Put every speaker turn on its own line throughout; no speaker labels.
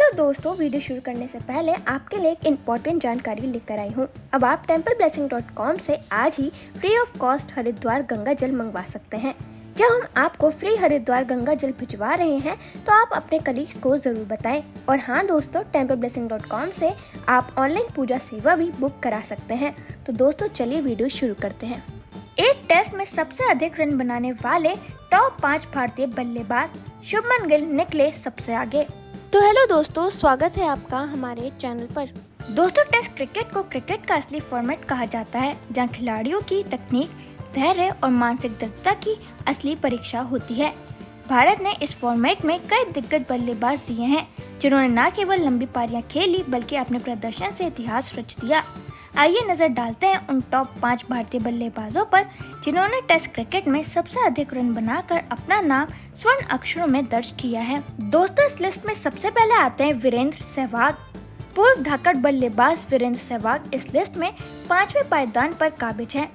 Hello दोस्तों, video शुरू करने से पहले आपके लिए एक इम्पोर्टेंट जानकारी लेकर आई हूँ। अब आप templeblessing.com से आज ही free of cost Haridwar Ganga जल मंगवा सकते हैं। जब हम आपको फ्री हरिद्वार गंगा जल भिजवा रहे हैं तो आप अपने कलीग्स को जरूर बताएं। और हाँ दोस्तों, templeblessing.com से आप ऑनलाइन पूजा सेवा भी बुक करा सकते हैं। तो दोस्तों चलिए वीडियो शुरू करते हैं। एक टेस्ट में सबसे अधिक रन बनाने वाले टॉप 5 भारतीय बल्लेबाज शुभमन गिल निकले सबसे आगे। तो हेलो दोस्तों, स्वागत है आपका हमारे चैनल पर। दोस्तों, टेस्ट क्रिकेट को क्रिकेट का असली फॉर्मेट कहा जाता है, जहां खिलाड़ियों की तकनीक, धैर्य और मानसिक दृढ़ता की असली परीक्षा होती है। भारत ने इस फॉर्मेट में कई दिग्गज बल्लेबाज दिए हैं, जिन्होंने न केवल लंबी पारियां खेली बल्कि अपने प्रदर्शन से इतिहास रच दिया। आइए नजर डालते हैं उन टॉप 5 भारतीय बल्लेबाजों पर, जिन्होंने टेस्ट क्रिकेट में सबसे अधिक रन बनाकर अपना नाम स्वर्ण अक्षरों में दर्ज किया है। दोस्तों, इस लिस्ट में सबसे पहले आते हैं वीरेंद्र सहवाग। पूर्व धाकड़ बल्लेबाज वीरेंद्र सहवाग इस लिस्ट में 5वें पायदान पर काबिज हैं।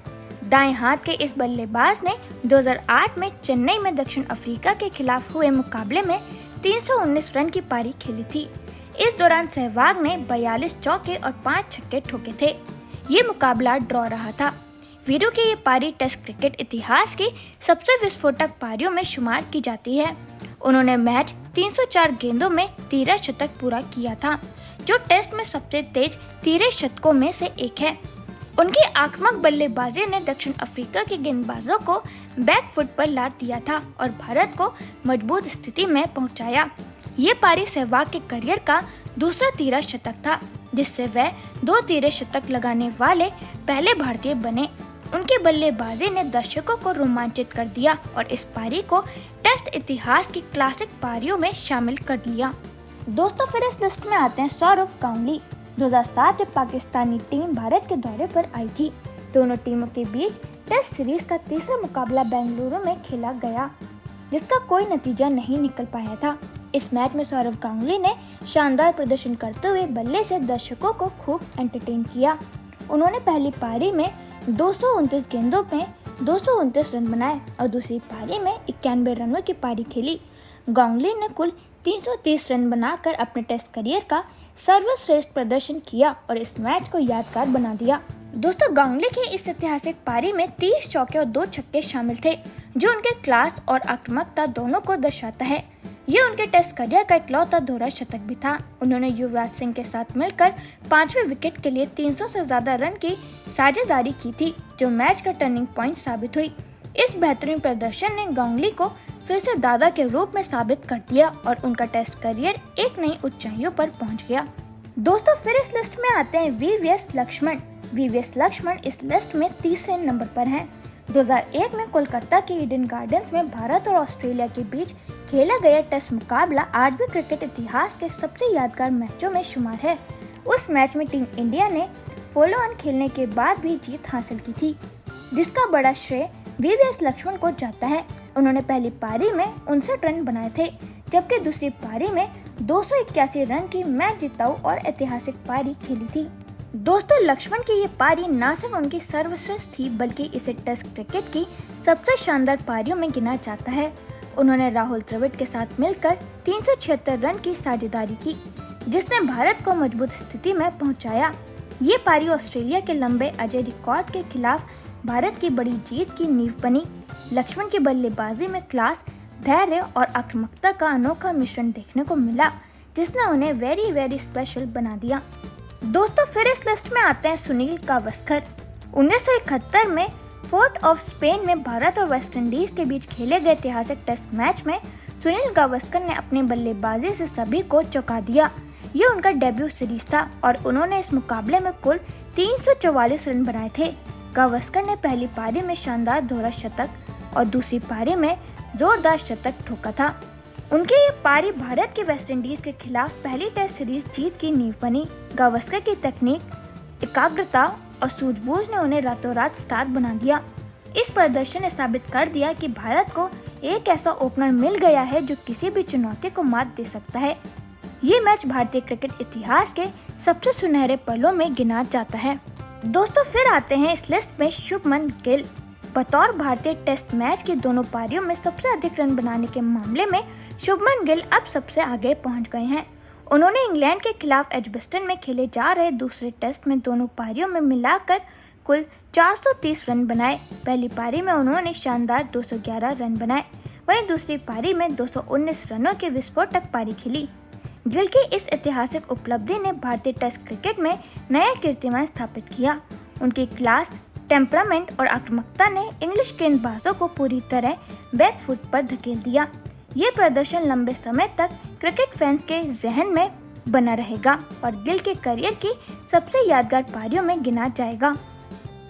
दाएं हाथ के इस बल्लेबाज ने 2008 में चेन्नई में दक्षिण अफ्रीका के खिलाफ हुए मुकाबले में 319 रन की पारी खेली थी। इस दौरान सहवाग ने 42 चौके और 5 छक्के ठोके थे। ये मुकाबला ड्रॉ रहा था। वीरू की ये पारी टेस्ट क्रिकेट इतिहास की सबसे विस्फोटक पारियों में शुमार की जाती है। उन्होंने मैच 304 गेंदों में 13 शतक पूरा किया था, जो टेस्ट में सबसे तेज 13 शतकों में से एक है। उनकी आक्रामक बल्लेबाजी ने दक्षिण अफ्रीका के गेंदबाजों को बैक फुट पर लाद दिया था और भारत को मजबूत स्थिति में पहुंचाया। ये पारी सहवाग के करियर का दूसरा 13 शतक था, जिससे वह 2 13 शतक लगाने वाले पहले भारतीय बने। उनकी बल्लेबाजी ने दर्शकों को रोमांचित कर दिया और इस पारी को टेस्ट इतिहास की क्लासिक पारियों में शामिल कर लिया। दोस्तों, फिर इस लिस्ट में आते हैं सौरव गांगुली। 2007 में पाकिस्तानी टीम भारत के दौरे पर आई थी। दोनों टीमों के बीच टेस्ट सीरीज का तीसरा मुकाबला बेंगलुरु में खेला गया, जिसका कोई नतीजा नहीं निकल पाया था। इस मैच में सौरव गांगुली ने शानदार प्रदर्शन करते हुए बल्ले से दर्शकों को खूब एंटरटेन किया। उन्होंने पहली पारी में 229 गेंदों में 229 रन बनाए और दूसरी पारी में 91 रनों की पारी खेली। गांगुली ने कुल 330 रन बनाकर अपने टेस्ट करियर का सर्वश्रेष्ठ प्रदर्शन किया और इस मैच को यादगार बना दिया। दोस्तों, गांगुली की इस ऐतिहासिक पारी में 30 चौके और 2 छक्के शामिल थे, जो उनके क्लास और आक्रामकता दोनों को दर्शाता है। ये उनके टेस्ट करियर का इकलौता दोहरा शतक भी था। उन्होंने युवराज सिंह के साथ मिलकर 5वें विकेट के लिए 300 से ज्यादा रन की साझेदारी की थी, जो मैच का टर्निंग पॉइंट साबित हुई। इस बेहतरीन प्रदर्शन ने गांगुली को फिर से दादा के रूप में साबित कर दिया और उनका टेस्ट करियर एक नई ऊंचाइयों पर पहुंच गया। दोस्तों, फिर इस लिस्ट में आते हैं वीवीएस लक्ष्मण। वीवीएस लक्ष्मण इस लिस्ट में तीसरे नंबर पर हैं। 2001 में कोलकाता के ईडन गार्डन्स में भारत और ऑस्ट्रेलिया के बीच खेला गया टेस्ट मुकाबला आज भी क्रिकेट इतिहास के सबसे यादगार मैचों में शुमार है। उस मैच में टीम इंडिया ने फॉलो ऑन खेलने के बाद भी जीत हासिल की थी, जिसका बड़ा श्रेय वीवीएस लक्ष्मण को जाता है। उन्होंने पहली पारी में 59 रन बनाए थे, जबकि दूसरी पारी में 281 रन की मैच जिताऊ और ऐतिहासिक पारी खेली थी। दोस्तों, लक्ष्मण की ये पारी न सिर्फ उनकी सर्वश्रेष्ठ थी, बल्कि इसे टेस्ट क्रिकेट की सबसे शानदार पारियों में गिना जाता है। उन्होंने राहुल द्रविड़ के साथ मिलकर 376 रन की साझेदारी की, जिसने भारत को मजबूत स्थिति में पहुंचाया। ये पारी ऑस्ट्रेलिया के लंबे अजय रिकॉर्ड के खिलाफ भारत की बड़ी जीत की नींव बनी। लक्ष्मण की बल्लेबाजी में क्लास, धैर्य और आक्रामकता का अनोखा मिश्रण देखने को मिला, जिसने उन्हें वेरी स्पेशल बना दिया। दोस्तों, फिर इस लिस्ट में आते हैं सुनील गावस्कर। 1971 में फोर्ट ऑफ स्पेन में भारत और वेस्टइंडीज के बीच खेले गए ऐतिहासिक टेस्ट मैच में सुनील गावस्कर ने अपनी बल्लेबाजी से सभी को चौंका दिया। ये उनका डेब्यू सीरीज था और उन्होंने इस मुकाबले में कुल 344 रन बनाए थे। गावस्कर ने पहली पारी में शानदार दोहरा शतक और दूसरी पारी में जोरदार शतक ठोका था। उनकी ये पारी भारत की वेस्टइंडीज के खिलाफ पहली टेस्ट सीरीज जीत की नींव बनी। गावस्कर की तकनीक, एकाग्रता और सूझबूझ ने उन्हें रातों रात स्टार बना दिया। इस प्रदर्शन ने साबित कर दिया कि भारत को एक ऐसा ओपनर मिल गया है जो किसी भी चुनौती को मात दे सकता है। ये मैच भारतीय क्रिकेट इतिहास के सबसे सुनहरे पलों में गिना जाता है। दोस्तों, फिर आते हैं इस लिस्ट में शुभमन गिल। बतौर भारतीय टेस्ट मैच की दोनों पारियों में सबसे अधिक रन बनाने के मामले में शुभमन गिल अब सबसे आगे पहुंच गए हैं। उन्होंने इंग्लैंड के खिलाफ एजबस्टन में खेले जा रहे दूसरे टेस्ट में दोनों पारियों में मिलाकर कुल 430 रन बनाए। पहली पारी में उन्होंने शानदार 211 रन बनाए, वहीं दूसरी पारी में 219 रनों की विस्फोटक पारी खेली। गिल की इस ऐतिहासिक उपलब्धि ने भारतीय टेस्ट क्रिकेट में नया कीर्तिमान स्थापित किया। उनकी क्लास, टेम्परामेंट और आक्रामकता ने इंग्लिश गेंदबाजों को पूरी तरह बैक फुट पर धकेल दिया। ये प्रदर्शन लंबे समय तक क्रिकेट फैंस के जहन में बना रहेगा और गिल के करियर की सबसे यादगार पारियों में गिना जाएगा।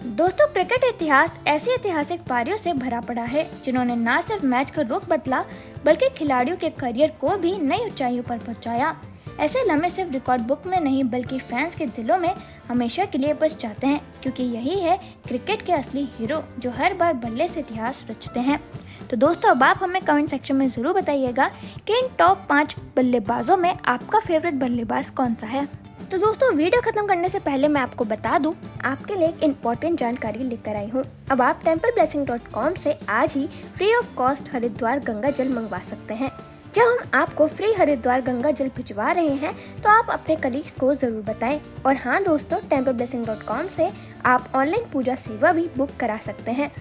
दोस्तों, क्रिकेट इतिहास ऐसी ऐतिहासिक पारियों से भरा पड़ा है जिन्होंने न सिर्फ मैच का रुख बदला बल्कि खिलाड़ियों के करियर को भी नई ऊंचाइयों पर पहुंचाया। ऐसे लम्हे सिर्फ रिकॉर्ड बुक में नहीं बल्कि फैंस के दिलों में हमेशा के लिए बस जाते हैं, क्योंकि यही है क्रिकेट के असली हीरो जो हर बार बल्ले से इतिहास रचते हैं। तो दोस्तों, अब आप हमें कमेंट सेक्शन में ज़रूर बताइएगा कि इन टॉप 5 बल्लेबाजों में आपका फेवरेट बल्लेबाज कौन सा है। तो दोस्तों, वीडियो खत्म करने से पहले मैं आपको बता दूं, आपके लिए एक इम्पॉर्टेंट जानकारी लेकर आई हूं। अब आप templeblessing.com से आज ही free of cost Haridwar Ganga जल मंगवा सकते हैं। जब हम आपको फ्री हरिद्वार गंगा जल भिजवा रहे हैं तो आप अपने कलीग्स को ज़रूर बताएं। और हाँ दोस्तों, templeblessing.com से आप ऑनलाइन पूजा सेवा भी बुक करा सकते हैं।